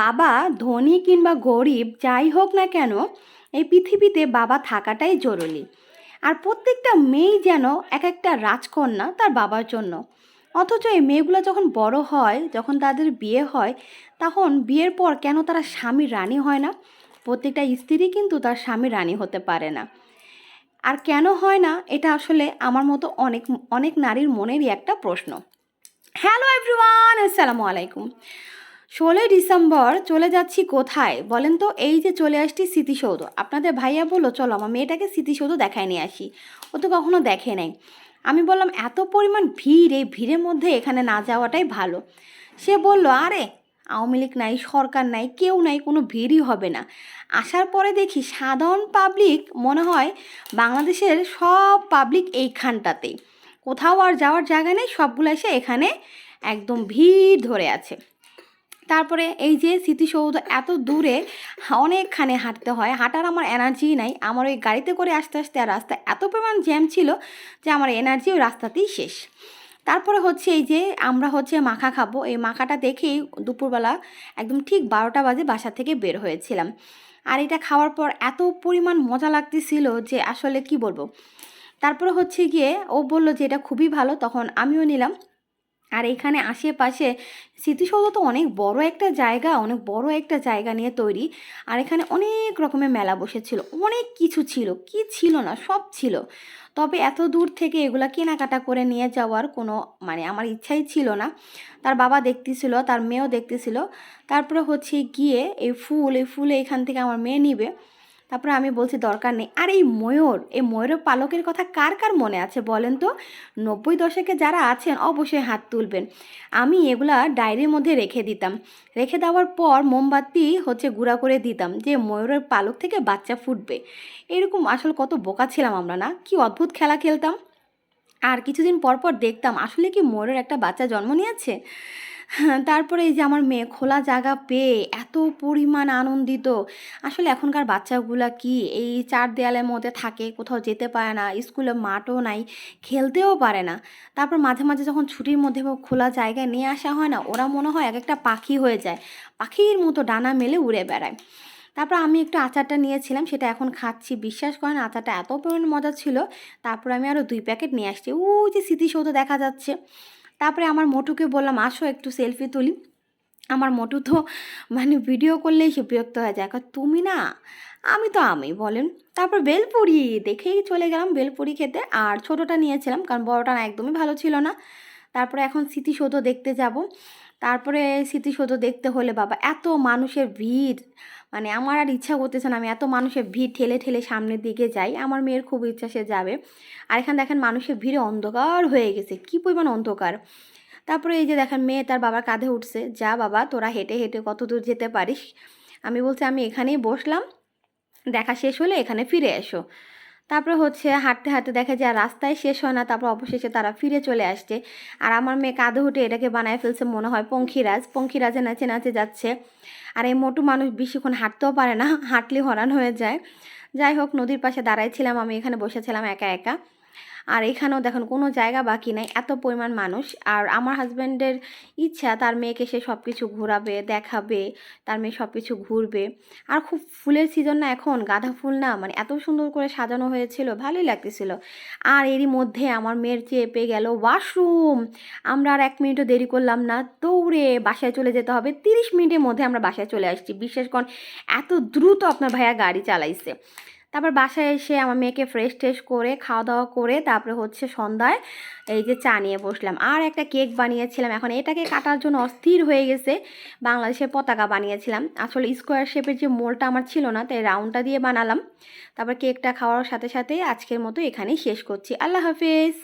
বাবা ধনী কিংবা গরিব যাই হোক না কেন, এই পৃথিবীতে বাবা থাকাটাই জরুরি। আর প্রত্যেকটা মেয়েই যেন এক একটা রাজকন্যা তার বাবার জন্য। অথচ এই মেয়েগুলো যখন বড় হয়, যখন তাদের বিয়ে হয়, তখন বিয়ের পর কেন তারা স্বামীর রানী হয় না? প্রত্যেকটা স্ত্রী কিন্তু তার স্বামীর রানী হতে পারে না। আর কেন হয় না, এটা আসলে আমার মতো অনেক অনেক নারীর মনেরই একটা প্রশ্ন। হ্যালো এভরিওয়ান, আসসালামু আলাইকুম। 16ই ডিসেম্বর চলে যাচ্ছি কোথায় বলেন তো? এই যে চলে আসছি স্মৃতিসৌধ। আপনাদের ভাইয়া বললো চলো আমার মেয়েটাকে স্মৃতিসৌধ দেখায় নিয়ে আসি, ও তো কখনো দেখে নাই। আমি বললাম এত পরিমাণ ভিড়, এই ভিড়ের মধ্যে এখানে না যাওয়াটাই ভালো। সে বলল আরে আওয়ামী লীগ নাই, সরকার নাই, কেউ নাই, কোনো ভিড়ই হবে না। আসার পরে দেখি সাধারণ পাবলিক মনে হয় বাংলাদেশের সব পাবলিক এইখানটাতেই, কোথাও আর যাওয়ার জায়গা নেই, সবগুলো এসে এখানে একদম ভিড় ধরে আছে। তারপরে এই যে স্মৃতিসৌধ এত দূরে, অনেকখানে হাঁটতে হয়, হাঁটার আমার এনার্জি নাই। আমার ওই গাড়িতে করে আস্তে আস্তে আর রাস্তা এত পরিমাণ জ্যাম ছিল যে আমার এনার্জি ওই রাস্তাতেই শেষ। তারপরে হচ্ছে এই যে আমরা হচ্ছে মাখা খাবো, এই মাখাটা দেখেই দুপুরবেলা একদম ঠিক 12টা বাজে বাসা থেকে বের হয়েছিলাম। আর এটা খাওয়ার পর এত পরিমাণ মজা লাগতেছিল যে আসলে কি বলবো। তারপরে হচ্ছে গিয়ে ও বলল যে এটা খুবই ভালো, তখন আমিও নিলাম। আর এখানে আশেপাশে স্মৃতিসৌধ তো অনেক বড় একটা জায়গা, অনেক বড় একটা জায়গা নিয়ে তৈরি। আর এখানে অনেক রকমের মেলা বসেছিল, অনেক কিছু ছিল, কি ছিল না সব ছিল। তবে এত দূর থেকে এগুলা কেনাকাটা করে নিয়ে যাওয়ার কোনো মানে আমার ইচ্ছাই ছিল না। তার বাবা দেখতেছিল, তার মেয়েও দেখতেছিল। তারপরে হচ্ছে গিয়ে এই ফুল এখান থেকে আমার মেয়ে নিবে। তারপরে আমি বলছি দরকার নেই। আর এই ময়ূরের পালকের কথা কার কার মনে আছে বলেন তো? 90 দশকে যারা আছেন অবশ্যই হাত তুলবেন। আমি এগুলা ডায়েরির মধ্যে রেখে দিতাম। রেখে দেওয়ার পর মোমবাতি হচ্ছে গুঁড়া করে দিতাম যে ময়ূরের পালক থেকে বাচ্চা ফুটবে। এরকম আসলে কত বোকা ছিলাম আমরা না? কি অদ্ভুত খেলা খেলতাম। আর কিছুদিন পর পর দেখতাম আসলে কি ময়ূরের একটা বাচ্চা জন্ম নিয়েছে। হ্যাঁ, তারপরে এই যে আমার মেয়ে খোলা জায়গা পেয়ে এত পরিমাণ আনন্দিত। আসলে এখনকার বাচ্চাগুলা কি এই চার দেয়ালের মধ্যে থাকে, কোথাও যেতে পারে না, স্কুলে মাঠও নাই, খেলতেও পারে না। তারপর মাঝে মাঝে যখন ছুটির মধ্যে খোলা জায়গায় নিয়ে আসা হয় না, ওরা মনে হয় এক একটা পাখি হয়ে যায়, পাখির মতো ডানা মেলে উড়ে বেড়ায়। তারপর আমি একটু আচারটা নিয়েছিলাম, সেটা এখন খাচ্ছি। বিশ্বাস করেন আচারটা এত পরিমাণ মজা ছিল। তারপর আমি আরও 2 প্যাকেট নিয়ে আসছি, ওই যে স্মৃতিসৌধ দেখা যাচ্ছে। তারপরে আমার মোটুকে বললাম আসো একটু সেলফি তুলি। আমার মোটু তো মানে ভিডিও করলেই সে বিরক্ত হয়ে যায়, তুমি না, আমি বলেন। তারপর বেলপুরি দেখেই চলে গেলাম বেলপুরি খেতে। আর ছোটোটা নিয়েছিলাম কারণ বড়টা না একদমই ভালো ছিল না। তারপরে এখন স্মৃতিসৌধ দেখতে যাব। তারপরে স্মৃতিসৌধ দেখতে হলে বাবা এত মানুষের ভিড়, মানে আমার আর ইচ্ছা করতেছে না আমি এত মানুষের ভিড় ঠেলে ঠেলে সামনের দিকে যাই। আমার মেয়ের খুব ইচ্ছা সে যাবে। আর এখানে দেখেন মানুষের ভিড়ে অন্ধকার হয়ে গেছে, কি পরিমাণ অন্ধকার। তারপরে এই যে দেখেন মেয়ে তার বাবার কাঁধে উঠছে, যা বাবা তোরা হেঁটে হেঁটে কত দূর যেতে পারিস। আমি বলছি আমি এখানেই বসলাম, দেখা শেষ হলে এখানে ফিরে এসো। তারপরে হচ্ছে হাঁটতে হাঁটতে দেখে যে আর রাস্তায় শেষ হয় না, তারপর অবশেষে তারা ফিরে চলে আসছে। আর আমার মেয়ে কাঁধে উঠে এটাকে বানায় ফেলছে মনে হয় পঙ্খিরাজ, পঙ্খিরাজে নাচে নাচে যাচ্ছে। আর এই মোটু মানুষ বেশিক্ষণ হাঁটতেও পারে না, হাঁটলে হরান হয়ে যায়। যাই হোক, নদীর পাশে দাঁড়াইছিলাম, আমি এখানে বসেছিলাম একা একা। আর এখানেও দেখুন কোনো জায়গা বাকি নেই, এত পরিমাণ মানুষ। আর আমার হাজব্যান্ডের ইচ্ছা তার মেয়েকে সে সব কিছু ঘোরাবে, দেখাবে, তার মেয়ে সব কিছু ঘুরবে। আর খুব ফুলের সিজন না এখন, গাঁদা ফুল না মানে এত সুন্দর করে সাজানো হয়েছিল, ভালোই লাগতেছিল। আর এরই মধ্যে আমার মেয়ের চেপে গেল ওয়াশরুম। আমরা আর 1 মিনিটও দেরি করলাম না, দৌড়ে বাসায় চলে যেতে হবে। 30 মিনিটের মধ্যে আমরা বাসায় চলে আসছি, বিশ্বাস করুন এত দ্রুত আপনার ভাইয়া গাড়ি চালাইছে। তারপর বাসায় এসে আমার মেয়েকে ফ্রেশ ট্রেশ করে খাওয়া দাওয়া করে তারপরে হচ্ছে সন্ধ্যায় এই যে চা নিয়ে বসলাম। আর একটা কেক বানিয়েছিলাম, এখন এটাকে কাটার জন্য অস্থির হয়ে গেছে। বাংলাদেশের পতাকা বানিয়েছিলাম, আসলে স্কোয়ার শেপের যে মোলটা আমার ছিল না, তাই রাউন্ডটা দিয়ে বানালাম। তারপর কেকটা খাওয়ার সাথে সাথে আজকের মতো এখানেই শেষ করছি। আল্লাহ হাফেজ।